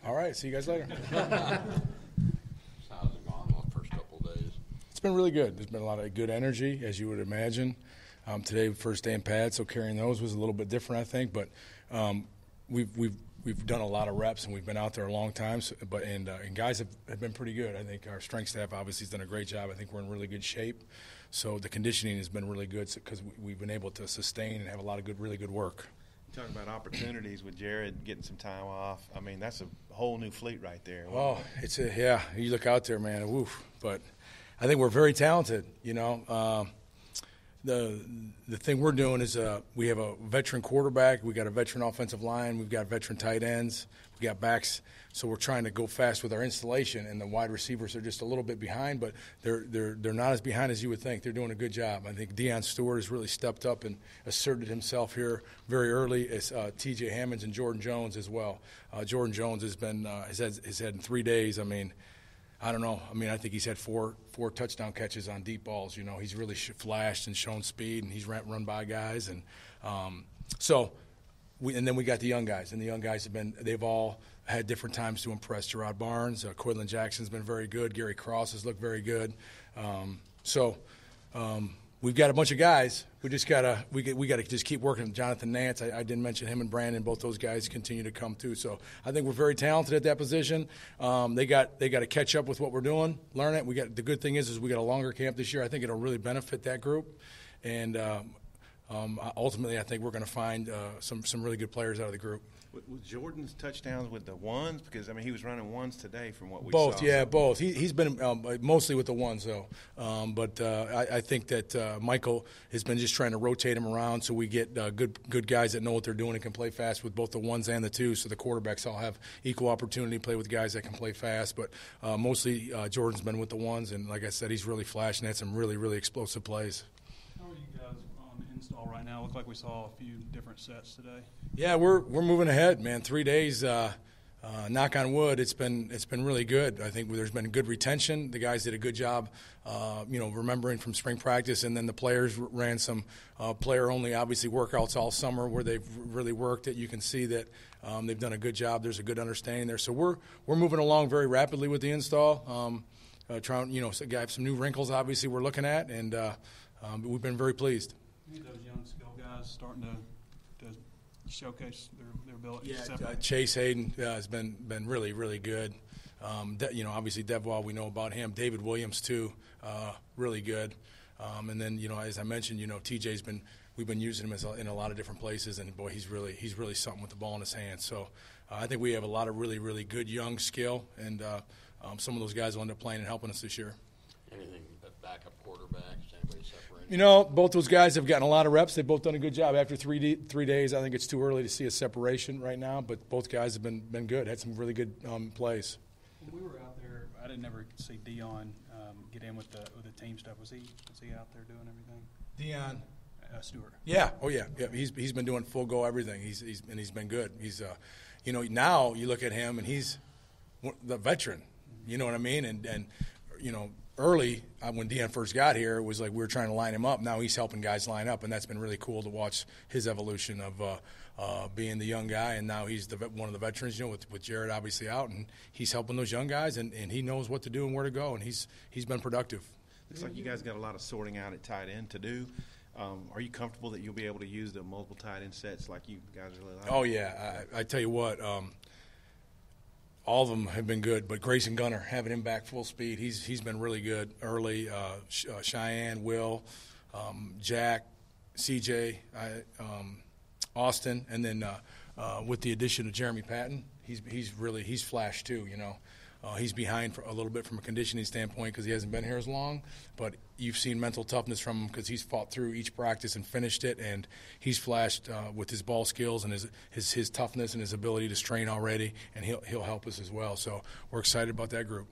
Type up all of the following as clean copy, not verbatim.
All right, see you guys later. How's it gone the first couple of days? It's been really good. There's been a lot of good energy, as you would imagine. Today, first day in pads, so carrying those was a little bit different, I think. But we've done a lot of reps, and we've been out there a long time. So, and guys have been pretty good. I think our strength staff obviously has done a great job. I think we're in really good shape. So the conditioning has been really good because we've been able to sustain and have a lot of really good work. Talking about opportunities with Jared getting some time off. I mean, that's a whole new fleet right there. Oh, you look out there, man, woof. But I think we're very talented, you know. The thing we're doing is we have a veteran quarterback, we got a veteran offensive line, we've got veteran tight ends, we got backs. So we're trying to go fast with our installation, and the wide receivers are just a little bit behind, but they're not as behind as you would think. They're doing a good job. I think Deion Stewart has really stepped up and asserted himself here very early, as T.J. Hammonds and Jordan Jones as well. Jordan Jones has been has had in 3 days. I mean, I don't know. I mean, I think he's had four touchdown catches on deep balls. You know, he's really flashed and shown speed, and he's run by guys, and and then we got the young guys, and the young guys they've all had different times to impress. Gerard Barnes, Quidlin Jackson's been very good. Gary Cross has looked very good. We've got a bunch of guys. We just gotta just keep working. Jonathan Nance, I didn't mention him and Brandon. Both those guys continue to come too. So I think we're very talented at that position. They got to catch up with what we're doing, learn it. The good thing is we got a longer camp this year. I think it'll really benefit that group, and ultimately I think we're going to find some really good players out of the group. With Jordan's touchdowns with the ones, because I mean he was running ones today from what we both, saw. Yeah, both. He's been mostly with the ones though, but I think that Michael has been just trying to rotate him around so we get good guys that know what they're doing and can play fast with both the ones and the twos. So the quarterbacks all have equal opportunity to play with guys that can play fast. But mostly Jordan's been with the ones, and like I said, he's really flashed and had some really explosive plays. How are you guys on install right now? Looked like we saw a few different sets today. Yeah, we're moving ahead, man. 3 days, knock on wood, it's been really good. I think there's been good retention. The guys did a good job, remembering from spring practice, and then the players ran some player-only, obviously, workouts all summer where they've really worked it. You can see that they've done a good job. There's a good understanding there. So we're moving along very rapidly with the install. Trying, got some new wrinkles, obviously, we're looking at, and we've been very pleased. Those young skill guys starting to showcase their ability. Yeah, Chase Hayden has been really good. Obviously Devois, we know about him. David Williams too, really good. And then as I mentioned, TJ's we've been using him in a lot of different places, and boy, he's really something with the ball in his hands. So I think we have a lot of really good young skill, and some of those guys will end up playing and helping us this year. Anything but backup quarterbacks, anybody separating? Both those guys have gotten a lot of reps. They've both done a good job. After 3 days, I think it's too early to see a separation right now, but both guys have been good, had some really good plays. When we were out there, I didn't ever see Dion get in with the team stuff. Was he out there doing everything? Dion Stewart. Yeah. Oh yeah. He's been doing full go everything. He's been good. He's now you look at him and he's the veteran. You know what I mean? And early when Deion first got here, it was like we were trying to line him up. Now he's helping guys line up, and that's been really cool to watch his evolution of being the young guy, and now he's one of the veterans. With Jared obviously out, and he's helping those young guys, and he knows what to do and where to go, and he's been productive. Looks like you guys got a lot of sorting out at tight end to do. Are you comfortable that you'll be able to use the multiple tight end sets like you guys really like? Oh yeah, I tell you what. All of them have been good, but Grayson Gunner, having him back full speed, he's been really good early. Cheyenne, Will, Jack, CJ, Austin, and then with the addition of Jeremy Patton, he's flashed too. He's behind a little bit from a conditioning standpoint because he hasn't been here as long, but you've seen mental toughness from him because he's fought through each practice and finished it, and he's flashed with his ball skills and his toughness and his ability to strain already, and he'll help us as well. So we're excited about that group.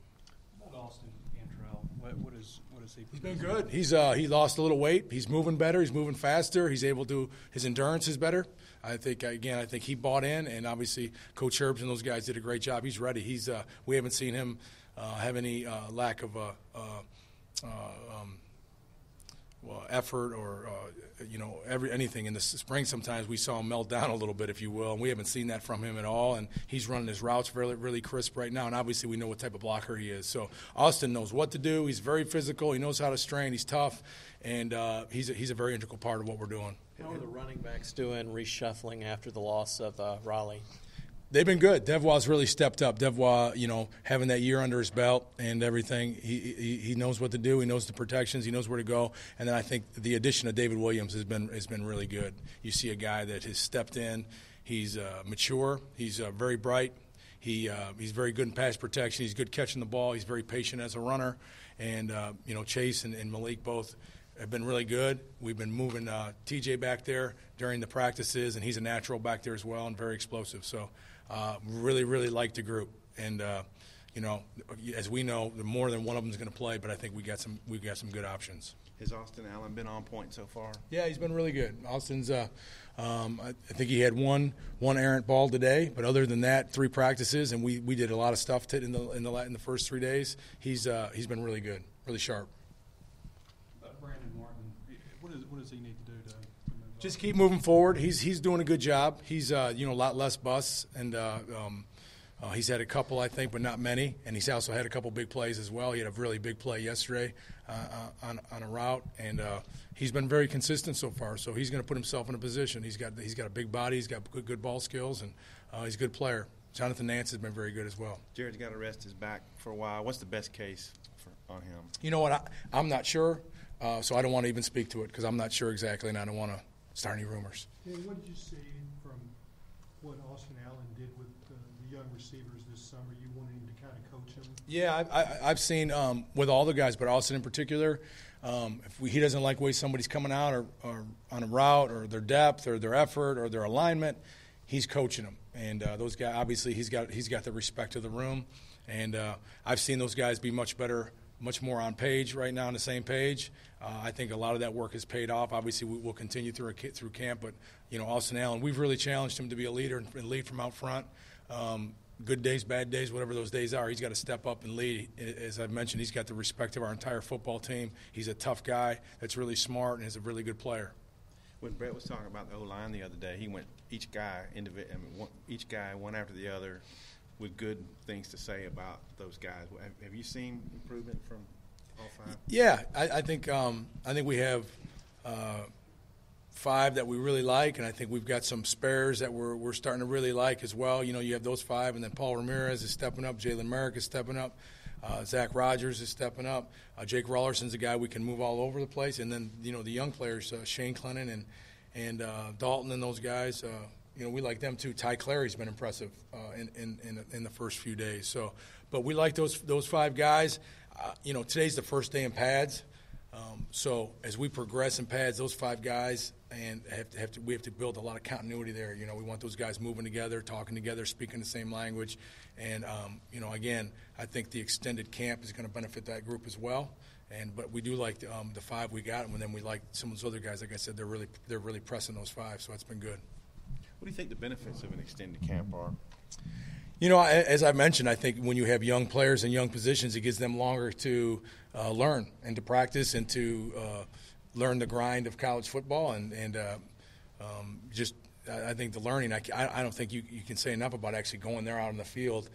What about Austin Cantrell? What is he? He's been good. He lost a little weight. He's moving better. He's moving faster. His endurance is better. I think he bought in, and obviously Coach Herbs and those guys did a great job. He's ready. We haven't seen him have any lack of effort or anything. In the spring, sometimes we saw him melt down a little bit, if you will, and we haven't seen that from him at all. And he's running his routes really, really crisp right now. And obviously, we know what type of blocker he is. So Austin knows what to do. He's very physical. He knows how to strain. He's tough, and he's a very integral part of what we're doing. How are the running backs doing reshuffling after the loss of Raleigh? They've been good. Devoir's really stepped up. Devoir, having that year under his belt and everything, he knows what to do. He knows the protections. He knows where to go. And then I think the addition of David Williams has been really good. You see a guy that has stepped in. He's mature. He's very bright. He's very good in pass protection. He's good catching the ball. He's very patient as a runner. And Chase and Malik both have been really good. We've been moving TJ back there during the practices, and he's a natural back there as well and very explosive. So. Really, really like the group, and as we know, more than one of them is going to play. But I think we got some good options. Has Austin Allen been on point so far? Yeah, he's been really good. Austin's, I think he had one errant ball today, but other than that, 3 practices, and we did a lot of stuff in the first 3 days. He's been really good, really sharp. Brandon Martin, what does he need to do to move on? Just keep moving forward. He's doing a good job. He's a lot less busts, and he's had a couple, I think, but not many. And he's also had a couple big plays as well. He had a really big play yesterday on a route, and he's been very consistent so far. So he's going to put himself in a position. He's got a big body. He's got good ball skills, and he's a good player. Jonathan Nance has been very good as well. Jared's got to rest his back for a while. What's the best case on him? You know what? I'm not sure, so I don't want to even speak to it because I'm not sure exactly, and I don't want to start any rumors. And what did you see from what Austin Allen did with the young receivers this summer? You wanted him to kind of coach them? Yeah, I've seen with all the guys, but Austin in particular, if he doesn't like the way somebody's coming out or on a route or their depth or their effort or their alignment, he's coaching them. And those guys, obviously, he's got the respect of the room. And I've seen those guys be much better, much more on page right now, on the same page. I think a lot of that work has paid off. Obviously, we'll continue through camp. But, Austin Allen, we've really challenged him to be a leader and lead from out front. Good days, bad days, whatever those days are, he's got to step up and lead. As I've mentioned, he's got the respect of our entire football team. He's a tough guy that's really smart and is a really good player. When Brett was talking about the O-line the other day, he went each guy one after the other with good things to say about those guys. Have you seen improvement from all 5? Yeah, I think we have 5 that we really like, and I think we've got some spares that we're starting to really like as well. You have those 5, and then Paul Ramirez is stepping up, Jalen Merrick is stepping up, Zach Rogers is stepping up, Jake Rollerson's a guy we can move all over the place, and then the young players, Shane Clennon and Dalton and those guys. We like them too. Ty Clary's been impressive in the first few days. So, but we like those 5 guys. Today's the first day in pads. So as we progress in pads, those 5 guys, and we have to build a lot of continuity there. We want those guys moving together, talking together, speaking the same language. And again, I think the extended camp is going to benefit that group as well. But we do like the 5 we got, and then we like some of those other guys. Like I said, they're really pressing those 5, so it's been good. What do you think the benefits of an extended camp are? As I mentioned, I think when you have young players in young positions, it gives them longer to learn and to practice and to learn the grind of college football. I think the learning, I don't think you can say enough about actually going there out on the field.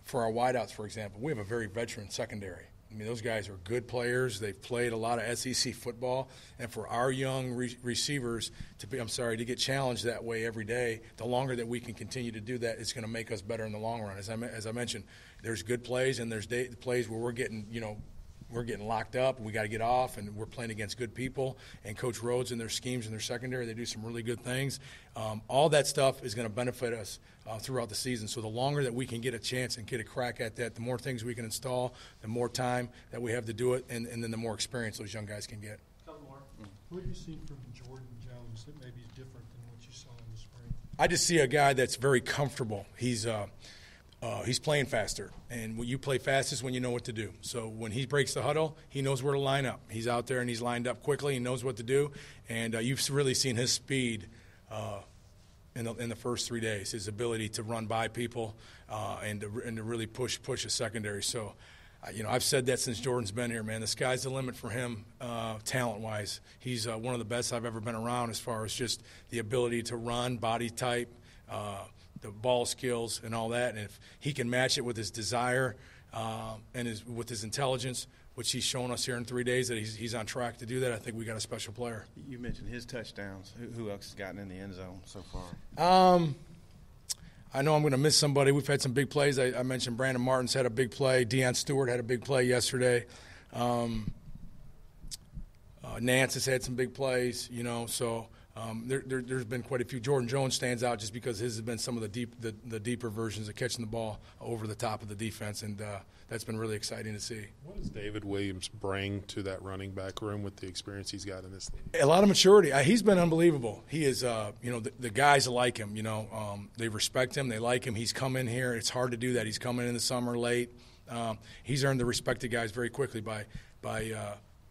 For our wideouts, for example, we have a very veteran secondary. I mean, those guys are good players. They've played a lot of SEC football. And for our young receivers to get challenged that way every day, the longer that we can continue to do that, it's going to make us better in the long run. As I mentioned, there's good plays and there's plays where we're getting locked up and we got to get off, and we're playing against good people. And Coach Rhodes and their schemes and their secondary, they do some really good things. All that stuff is going to benefit us throughout the season. So the longer that we can get a chance and get a crack at that, the more things we can install, the more time that we have to do it, and then the more experience those young guys can get. What do you see from Jordan Jones that maybe is different than what you saw in the spring? I just see a guy that's very comfortable. He's playing faster, and when you play fastest when you know what to do. So when he breaks the huddle, he knows where to line up. He's out there and he's lined up quickly. He knows what to do, and you've really seen his speed in the first 3 days. His ability to run by people and to really push a secondary. So I've said that since Jordan's been here, man. The sky's the limit for him, talent-wise. He's one of the best I've ever been around as far as just the ability to run, body type, the ball skills, and all that. And if he can match it with his desire and with his intelligence, which he's shown us here in 3 days that he's on track to do that, I think we got a special player. You mentioned his touchdowns. Who else has gotten in the end zone so far? I know I'm going to miss somebody. We've had some big plays. I mentioned Brandon Martin's had a big play. Deion Stewart had a big play yesterday. Nance has had some big plays, so there's been quite a few. Jordan Jones stands out just because his has been some of the deeper versions of catching the ball over the top of the defense, and that's been really exciting to see. What does David Williams bring to that running back room with the experience he's got in this league? A lot of maturity. He's been unbelievable. He is, the guys like him. They respect him. They like him. He's come in here. It's hard to do that. He's coming in the summer late. He's earned the respect of guys very quickly by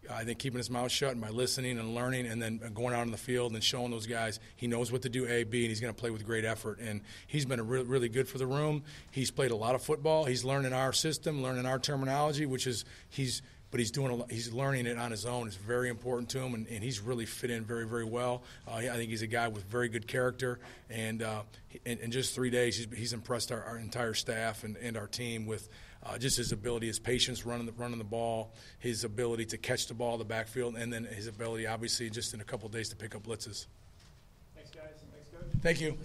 I think keeping his mouth shut and by listening and learning and then going out on the field and showing those guys he knows what to do A, B, and he's going to play with great effort. And he's been really good for the room. He's played a lot of football. He's learning our system, learning our terminology, which is he's learning it on his own. It's very important to him, and he's really fit in very, very well. I think he's a guy with very good character, and in just 3 days he's impressed our entire staff and our team with just his ability, his patience running the ball, his ability to catch the ball in the backfield, and then his ability, obviously, just in a couple of days to pick up blitzes. Thanks, guys. Thanks, Coach. Thank you.